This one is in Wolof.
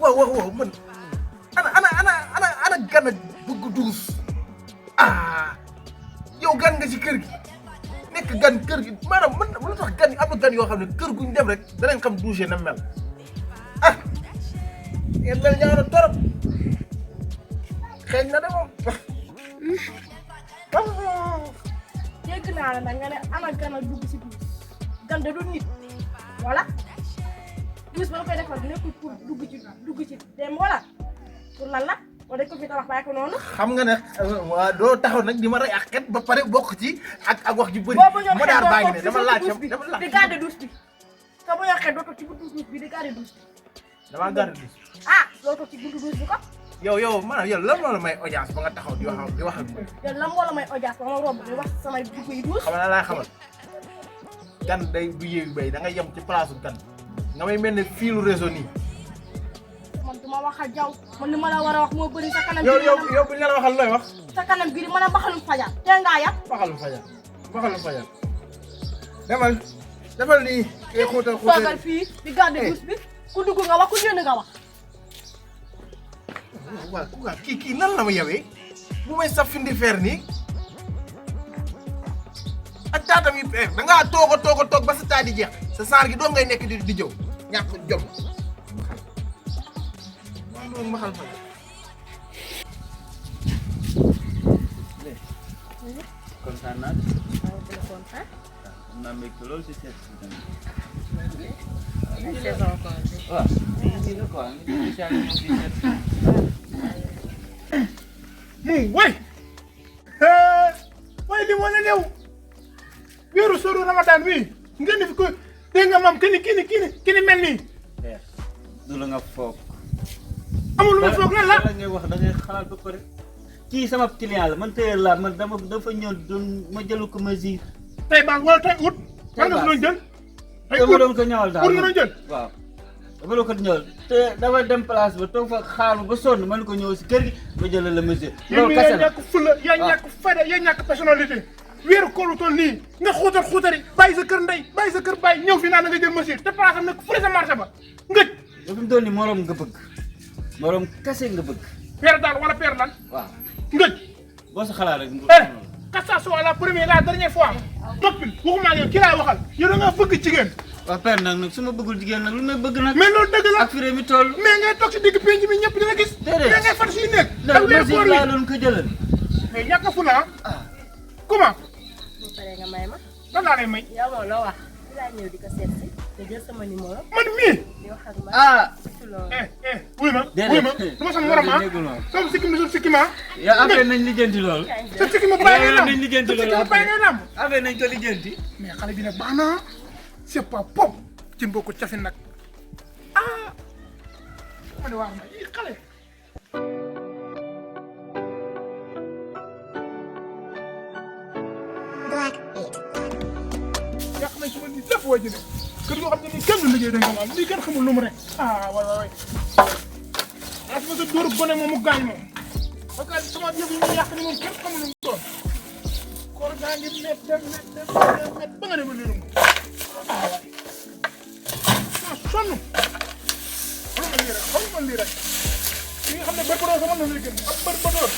waaw man ana gan ak bëgg duus yow gan nga ci kër gi nekk gan kër gi maanaam man lu tax gan yi am na gan yoo xam ne kër guñ dem rek danañ xam douche na mel ngeen mel ñaaw na torop xeeñ na de moom dégg naa la nag nga ne ana gan ak dugg si douche gan da du nit wala douche ba nga koy defar nekkul pour dugg ci dem wala pour lan la wala dañ ko fi tabax bàyyi ko noonu. xam nga ne waa doo taxaw nag di ma rey ak xet ba pare bokk ci ak wax ju bëri. boobu ñoom ma daar baa ngi ne dama laaj di garder douche bi te bu ñoo xet doo toog ci buntu douche bi di garder douche bi. damaa garder douche. doo toog ci buntu douche bi ko. yow maanaam yow lan moo la may audience ba nga taxaw di wax ak yow lan moo la may audience ba ma romb di wax samay dugg yi douche. xam nga laa xamal gan day du yéegu bay da ngay yem ci place gan nga may mel ne fiilu réseau nii. man du ma wax ak jaw man li ma la war a wax moo bëri sa kanam. yow bu ñu la waxal looy wax. sa kanam bii di mën a baxalum fajar tee ngaa yab. baxalum fajar demal defal nii. xuutal toogal fii di garder douche bi ku dugg nga wax ku génn nga wax. waaw kii nan la ma yawee bu may saf findi feer nii ak taatam yi feer da ngaa toog ba sa taa di jeex sa saar gi doom ngay nekk di jëw ñàkk jom waaw loolu maxal fa kontaan naa de. am naa mbégte loolu si seet si tamit. waaw lii la quoi waaye li moo ne new weeru sóoru Ramadan wi ngeen di fi ko dégg nga maam kini mel nii. du la nga foog. amul lu ma foog lan la ngay wax da ngay xalaat ba pare. kii sama client la man tey la man dafa ñëw doon ma jëlu ko mesure. tey baax wala tey ut. tey nga doon jël. tey dama doon ko ñëwal daal ut nga doon jël. waaw dama doon ko ñëwal te dama dem place ba toog fa xaar ba sonn man ko ñëw si kër gi ma jëlal la mesure. loolu kese la yaa ñàkk fulla yaa ñàkk fayda yaa ñàkk personnalité. weeru koolu toll nii nga xuutari bàyyi sa kër ndey bàyyi sa kër bàyyi ñëw fi naan nga jël mesure te place am nekk fële sa marché ba ngëj. ba fi mu doon nii morom nga bëgg morom kese nga bëgg. peer daal wala peer lan. waaw ngëj. boo sa xalaat rek. que ça soit la première la dernière fois. toppil waxuma ak yow ki laay waxal yow da nga bëgg jigéen. waaw père nag su ma bëggul jigéen nag lu may bëgg nag. mais loolu dëgg la ak fi réew mi toll. mais ngay toog si digg penc mi ñëpp dina gis. déedéet mais ngay far suy nekk. ndax mesure laa doon ko jëlal. mais ñàkk a fula comment. bu paree nga may ma. lan laa lay may. yow moom loo wax. di laa ñëw di ko seet si te jël sama numéro. man mii. di wax ak ma. wuy ma. déedéet du ma sama morom sama sikkim sama sikkim yow affaire nañ lijjanti loolu. sa sikkim bàyyi ngay nañ lijjanti loolu bàyyi ngay nam. affaire nañ ko lijjanti. mais xale bi nag baax na c'est pas pop ci mbokku cafin nag ma ne waaw na yi xale. yàq nañ suma ni lépp waa ji ne kër yoo xam ne nii kenn du liggéey dañ ko maam lii kenn xamul lu mu rek waay as ma sa dóor gone moom mu gaañ moom parce que sama yëf yi ñu yàq ni moom kenn xamul lu mu doon koor gaa ngi net ba nga ne ma liirum waay ma sonn xool ma lii rek li nga xam ne bër ba doon sama na lay gën ak bër ba doon